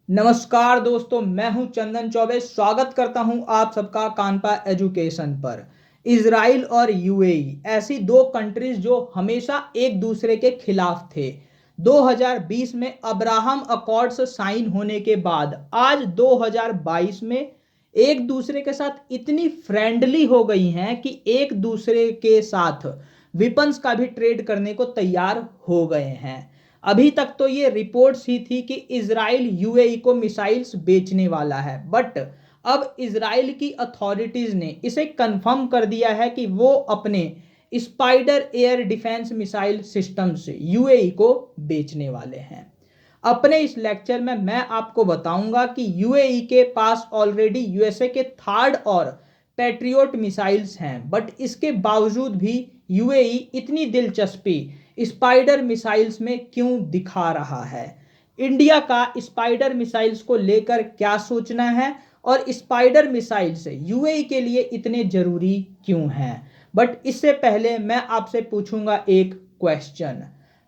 नमस्कार दोस्तों, मैं हूं चंदन चौबे। स्वागत करता हूं आप सबका कानपा एजुकेशन पर। इजराइल और यूएई ऐसी दो कंट्रीज जो हमेशा एक दूसरे के खिलाफ थे। 2020 में अब्राहम अकॉर्ड्स साइन होने के बाद आज 2022 में एक दूसरे के साथ इतनी फ्रेंडली हो गई हैं कि एक दूसरे के साथ वेपन्स का भी ट्रेड करने को तैयार हो गए हैं। अभी तक तो ये रिपोर्ट्स ही थी कि इजराइल यूएई को मिसाइल्स बेचने वाला है, बट अब इजराइल की अथॉरिटीज ने इसे कंफर्म कर दिया है कि वो अपने spider air defence missile system से यूएई को बेचने वाले हैं। अपने इस लेक्चर में मैं आपको बताऊंगा कि यूएई के पास ऑलरेडी यूएसए के थर्ड और पैट्रियोट मिसाइल्स हैं, बट इसके बावजूद भी यूएई इतनी दिलचस्पी स्पाइडर मिसाइल्स में क्यों दिखा रहा है। इंडिया का स्पाइडर मिसाइल्स को लेकर क्या सोचना है और स्पाइडर मिसाइल्स यूएई के लिए इतने जरूरी क्यों हैं। बट इससे पहले मैं आपसे पूछूंगा एक question.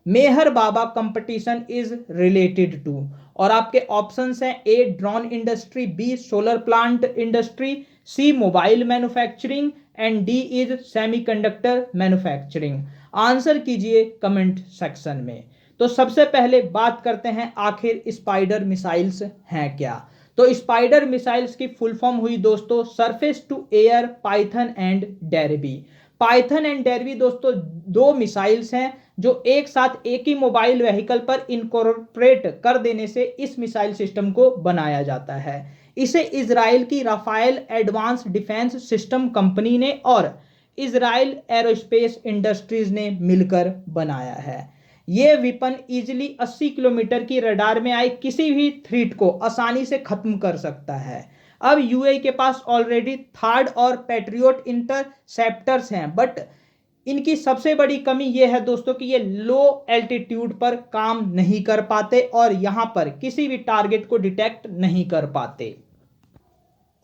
Mehar Baba competition is related to, और आपके ऑप्शंस हैं A drone industry, B solar plant industry, C mobile manufacturing and D is semiconductor manufacturing. Answer कीजिए कमेंट सेक्शन में। तो सबसे पहले बात करते हैं आखिर स्पाइडर मिसाइल्स हैं क्या। तो स्पाइडर मिसाइल्स की फुल फॉर्म हुई दोस्तों surface to air Python and Derby. Python and Derby दोस्तों दो मिसाइल्स हैं जो एक साथ एक ही मोबाइल व्हीकल पर इनकॉर्पोरेट कर देने से इस मिसाइल सिस्टम को बनाया जाता है। इसे इजराइल की Rafael advance defence system company ने और इजराइल एरोस्पेस इंडस्ट्रीज ने मिलकर बनाया है। यह वेपन इजिली 80 किलोमीटर की रडार में आए किसी भी थ्रेट को आसानी से खत्म कर सकता है। अब यूएई के पास ऑलरेडी थर्ड और पैट्रियोट इंटरसेप्टर्स हैं, बट इनकी सबसे बड़ी कमी यह है दोस्तों कि ये लो एल्टीट्यूड पर काम नहीं कर पाते और यहां पर किसी भी टारगेट को डिटेक्ट नहीं कर पाते।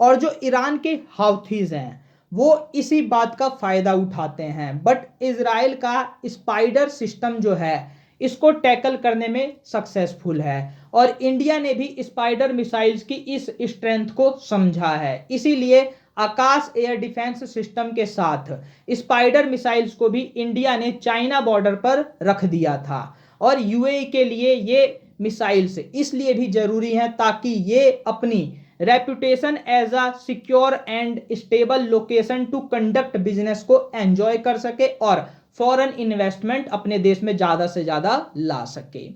और जो ईरान के हाउथीज हैं वो इसी बात का फायदा उठाते हैं, बट इजराइल का स्पाइडर सिस्टम जो है इसको टैकल करने में सक्सेसफुल है और इंडिया ने भी स्पाइडर मिसाइल्स की इस स्ट्रेंथ को समझा है। इसीलिए आकाश एयर डिफेंस सिस्टम के साथ स्पाइडर मिसाइल्स को भी इंडिया ने चाइना बॉर्डर पर रख दिया था। और यूएई के लिए ये मिसाइल्स इसलिए भी जरूरी हैं ताकि ये अपनी reputation as a secure and stable location to conduct business को एंजॉय कर सके और फॉरेन इन्वेस्टमेंट अपने देश में ज्यादा से ज्यादा ला सके।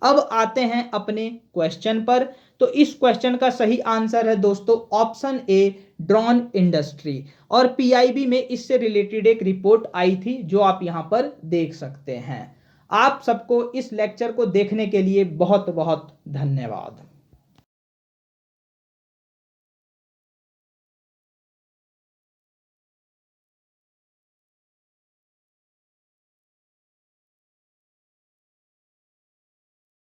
अब आते हैं अपने क्वेश्चन पर। तो इस क्वेश्चन का सही आंसर है दोस्तों ऑप्शन ए ड्रोन इंडस्ट्री। और पीआईबी में इससे रिलेटेड एक रिपोर्ट आई थी जो आप यहां पर देख सकते हैं। आप सबको इस लेक्चर को देखने के लिए बहुत बहुत धन्यवाद।